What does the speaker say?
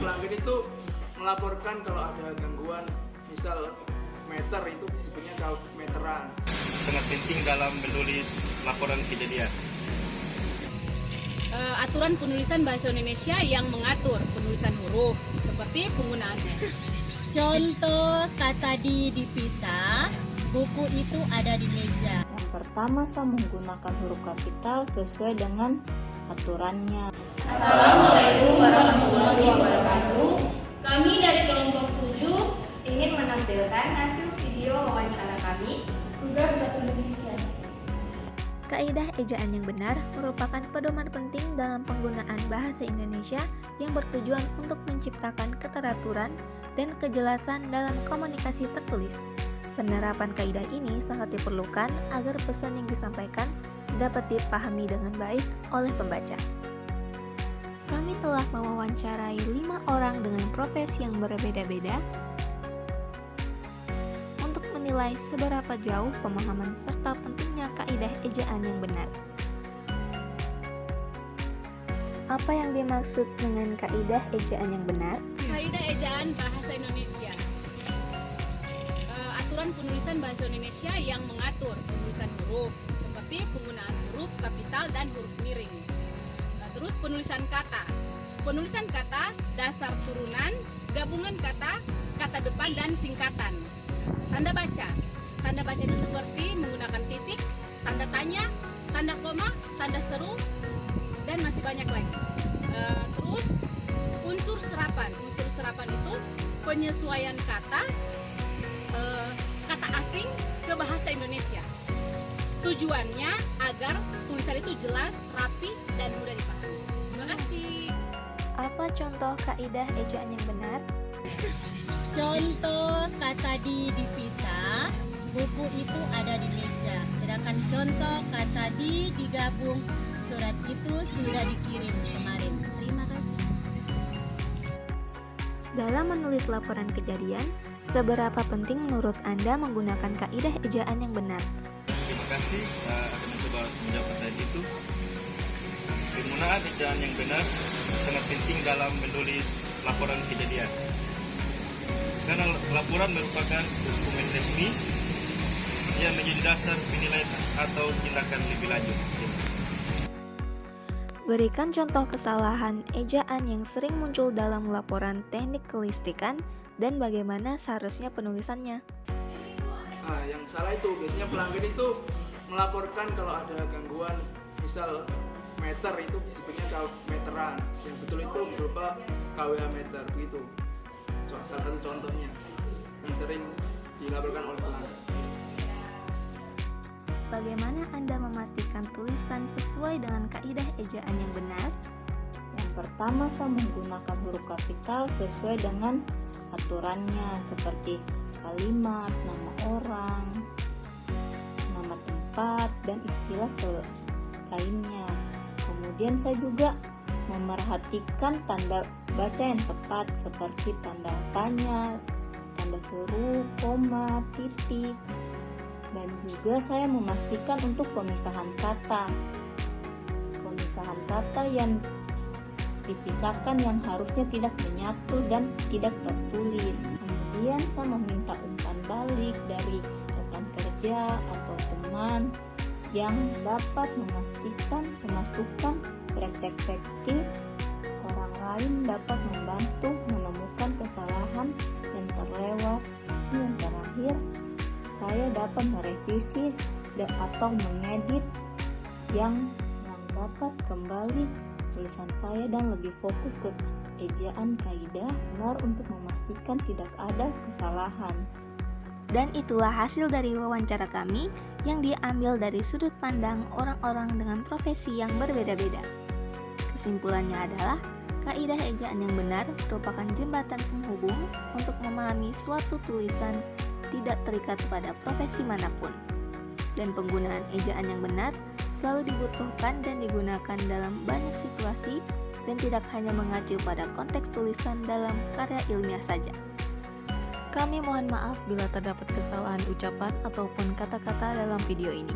pelanggan itu melaporkan kalau ada gangguan, misal meter itu disebutnya meteran. Sangat penting dalam menulis laporan kejadian. Aturan penulisan bahasa Indonesia yang mengatur penulisan huruf seperti penggunaan contoh kata dipisah, buku itu ada di meja. Yang pertama, saya menggunakan huruf kapital sesuai dengan aturannya. Assalamualaikum warahmatullahi wabarakatuh. Kami dari kelompok 7 ingin menampilkan hasil video wawancara kami tugas bahasa Indonesia. Kaidah ejaan yang benar merupakan pedoman penting dalam penggunaan bahasa Indonesia yang bertujuan untuk menciptakan keteraturan dan kejelasan dalam komunikasi tertulis. Penerapan kaidah ini sangat diperlukan agar pesan yang disampaikan dapat dipahami dengan baik oleh pembaca. Kami telah mewawancarai 5 orang dengan profesi yang berbeda-beda untuk menilai seberapa jauh pemahaman serta pentingnya kaidah ejaan yang benar. Apa yang dimaksud dengan kaidah ejaan yang benar? kaidah ejaan bahasa Indonesia. Aturan penulisan bahasa Indonesia yang mengatur penulisan huruf seperti penggunaan huruf kapital dan huruf miring. Terus penulisan kata. Penulisan kata dasar turunan, gabungan kata, kata depan dan singkatan. Tanda baca. Tanda baca itu seperti menggunakan titik, tanda tanya, tanda koma, tanda seru, dan masih banyak lagi. Terus unsur serapan. Unsur serapan itu penyesuaian kata asing ke bahasa Indonesia. Tujuannya agar tulisan itu jelas, rapi, dan mudah dipahami. Terima kasih. Apa contoh kaidah ejaan yang benar? Contoh kata dipisah, buku itu ada di meja. Sedangkan contoh kata digabung, surat itu sudah dikirim kemarin. Terima kasih. Dalam menulis laporan kejadian, seberapa penting menurut Anda menggunakan kaidah ejaan yang benar? Terima kasih, saya akan mencoba menjawab pertanyaan itu. Penggunaan ejaan yang benar sangat penting dalam menulis laporan kejadian. Karena laporan merupakan dokumen resmi yang menjadi dasar penilaian atau tindakan lebih lanjut. Berikan contoh kesalahan ejaan yang sering muncul dalam laporan teknik kelistrikan dan bagaimana seharusnya penulisannya. Nah, yang salah itu biasanya pelanggan itu melaporkan kalau ada gangguan, misal meter itu disebutnya meteran, yang betul itu berupa kWh meter gitu. Salah satu contohnya yang sering dilaporkan oleh pelanggan. Bagaimana Anda memastikan tulisan sesuai dengan kaidah ejaan yang benar? Yang pertama, saya menggunakan huruf kapital sesuai dengan aturannya seperti kalimat, nama orang, nama tempat, dan istilah lainnya. Kemudian saya juga memerhatikan tanda baca yang tepat seperti tanda tanya, tanda seru, koma, titik. Dan juga saya memastikan untuk pemisahan kata. Pemisahan kata yang dipisahkan yang harusnya tidak menyatu dan tidak tertulis. Kemudian saya meminta umpan balik dari rekan kerja atau teman yang dapat memastikan pemasukan perspektif orang lain dapat membantu menemukan kesalahan yang terlewat. Yang terakhir, saya dapat merevisi atau mengedit yang dapat kembali tulisan saya dan lebih fokus ke ejaan kaidah benar untuk memastikan tidak ada kesalahan. Dan itulah hasil dari wawancara kami yang diambil dari sudut pandang orang-orang dengan profesi yang berbeda-beda. Kesimpulannya adalah kaidah ejaan yang benar merupakan jembatan penghubung untuk memahami suatu tulisan tidak terikat pada profesi manapun. Dan penggunaan ejaan yang benar selalu dibutuhkan dan digunakan dalam banyak situasi dan tidak hanya mengacu pada konteks tulisan dalam karya ilmiah saja. Kami mohon maaf bila terdapat kesalahan ucapan ataupun kata-kata dalam video ini.